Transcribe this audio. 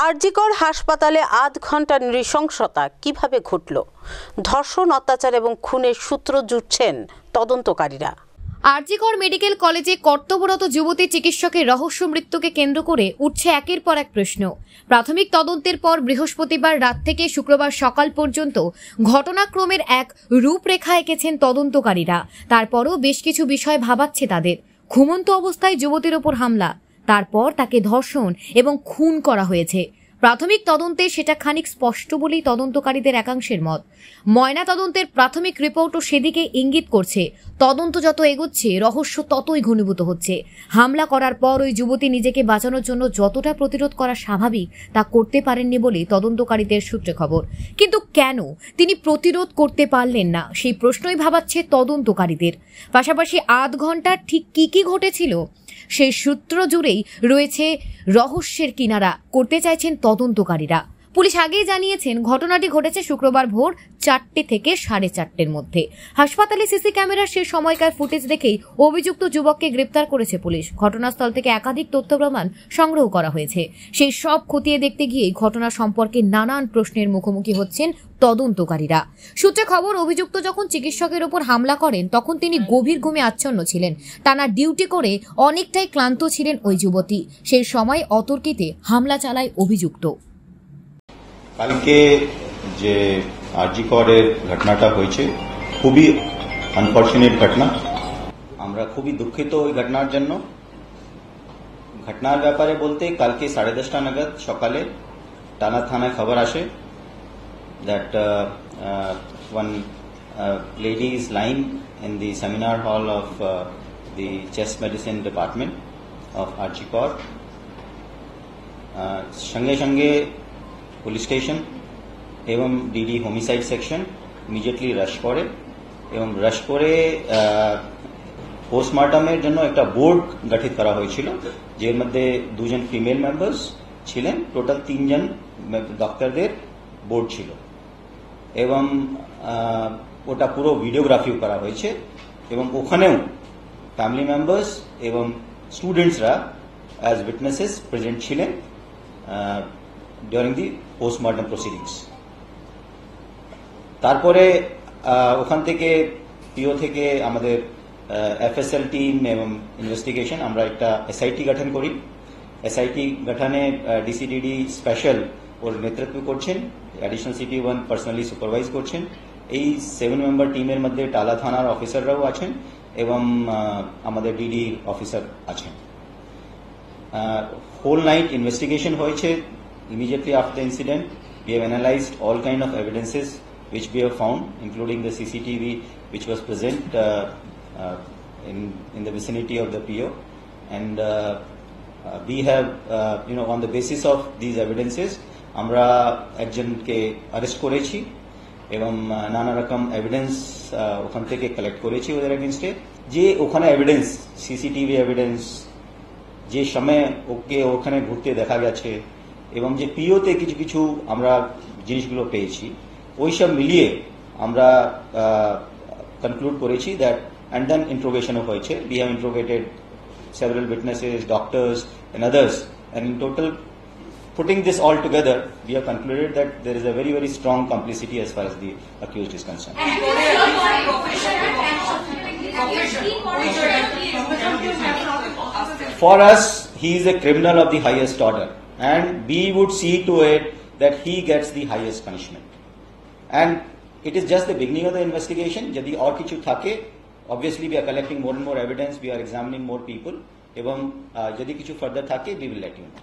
আরজিকর হাসপাতালে আধ ঘন্টার নৃশংসতা কিভাবে ঘটল? ধর্ষণ, অত্যাচার এবং খুনের সূত্র জুটছেন তদন্তকারীরা। আরজিকর মেডিকেল কলেজে কর্তব্যরত যুবতী চিকিৎসকের রহস্য মৃত্যুকে কেন্দ্র করে উঠছে একের পর এক প্রশ্ন। প্রাথমিক তদন্তের পর বৃহস্পতিবার রাত থেকে শুক্রবার সকাল পর্যন্ত ঘটনাক্রমের এক রূপরেখা এঁকেছেন তদন্তকারীরা। তারপরও বেশ কিছু বিষয় ভাবাচ্ছে তাদের। ঘুমন্ত অবস্থায় যুবতীর ওপর হামলা, তারপর তাকে ধর্ষণ এবং খুন করা হয়েছে। প্রাথমিক তদন্তে সেটা খানিক স্পষ্ট বলেই তদন্তকারীদের একাংশের মত। ময়না তদন্তের প্রাথমিক রিপোর্টও সেদিকে ইঙ্গিত করছে। তদন্ত যত এগোচ্ছে রহস্য ততই ঘনীভূত হচ্ছে। হামলা করার পর ওই যুবতী নিজেকে বাঁচানোর জন্য যতটা প্রতিরোধ করা স্বাভাবিক তা করতে পারেননি বলে তদন্তকারীদের সূত্রে খবর। কিন্তু কেন তিনি প্রতিরোধ করতে পারলেন না, সেই প্রশ্নই ভাবাচ্ছে তদন্তকারীদের। পাশাপাশি আধ ঘন্টা ঠিক কি ঘটেছিল সেই সূত্র জুড়েই রয়েছে রহস্যের কিনারা করতে চাইছেন তদন্তকারীরা। পুলিশ আগেই জানিয়েছেন ঘটনাটি ঘটেছে শুক্রবার ভোর 4টে থেকে 4:30-এর মধ্যে। হাসপাতালে সিসি ক্যামেরার সে সময়কার ফুটেজ দেখেই অভিযুক্ত যুবককে গ্রেপ্তার করেছে পুলিশ। ঘটনাস্থল থেকে একাধিক তথ্য প্রমাণ সংগ্রহ করা হয়েছে। সেই সব খতিয়ে দেখতে গিয়ে ঘটনা সম্পর্কে নানান প্রশ্নের মুখোমুখি হচ্ছেন তদন্তকারীরা। সূত্রে খবর, অভিযুক্ত যখন চিকিৎসকের ওপর হামলা করেন তখন তিনি গভীর ঘুমে আচ্ছন্ন ছিলেন। টানা ডিউটি করে অনেকটাই ক্লান্ত ছিলেন ওই যুবতী। সেই সময় অতর্কিতে হামলা চালায় অভিযুক্ত। কালকে যে আরজিকরের ঘটনাটা হয়েছে খুবই আনফর্চুনেট ঘটনা। আমরা খুবই দুঃখিত ওই ঘটনার জন্য। ঘটনার ব্যাপারে বলতে কালকে 10:30 নাগাদ সকালে টানা থানায় খবর আসে that one lady is lying in the seminar hall of the chest medicine department of Arjikor. संगे संगे पुलिस स्टेशन एवं DD homicide section immediately rush करे एवं रश करे पोस्टमार्टमेर जन्य एकटा बोर्ड गठित करा हयेछिल, एर मध्ये 2 जन फिमेल मेम्बार्स छिलेन, टोटाल 3 जन डॉक्टरदेर बोर्ड छिल एवं ओटा पुरो भिडियोग्राफिও करा হয়েছে এবং ওখানেও फैमिली मेम्बार्स एवं स्टूडेंट्सरा एज विटनेसेस प्रेजेंट छिलेन ड्यूरिंग दि पोस्टमार्टम प्रोसिडिंग्स। तारपरे ওখান থেকে পিও থেকে আমাদের এফএসএল টিম এবং ইনভেস্টিগেশন আমরা একটা এসআইটি গঠন করি। এসআইটি গঠনে ডিসিডিডি স্পেশাল ওর নেতৃত্ব করছেন, অ্যাডিশনাল সিটি 1 পার্সোনালি সুপারভাইজ করছেন। এই 7 মেম্বার টিমের মধ্যে টালা থানার অফিসাররাও আছেন এবং আমাদের ডিডি অফিসার আছেন। হোল নাইট ইনভেস্টিগেশন হয়েছে। Immediately after the incident, we have analyzed all kind of evidences which we have found, including the CCTV which was present in the vicinity of the PO, and we have on the basis of these evidences আমরা একজনকে arrest করেছি এবং নানা রকম evidence ওখান থেকে collect করেছি ওদের এগেইনস্টে। যে ওখানে এভিডেন্স, সিসিটিভি এভিডেন্স, যে সময় ওকে ওখানে ঘুরতে দেখা গেছে এবং যে পিওতে কিছু কিছু আমরা জিনিসগুলো পেয়েছি, ওই সব মিলিয়ে আমরা কনক্লুড করেছি দ্যাট অ্যান্ড দেন ইন্ট্রোগেশনও হয়েছে। We have interrogated several witnesses, doctors and others, and in total putting this all together we have concluded that there is a very very strong complicity as far as the accused is concerned. For us, he is a criminal of the highest order and we would see to it that he gets the highest punishment, and it is just the beginning of the investigation. Jodi aur kichu thake, obviously we are collecting more and more evidence, we are examining more people, এবং যদি কিছু further থাকে we will let you know.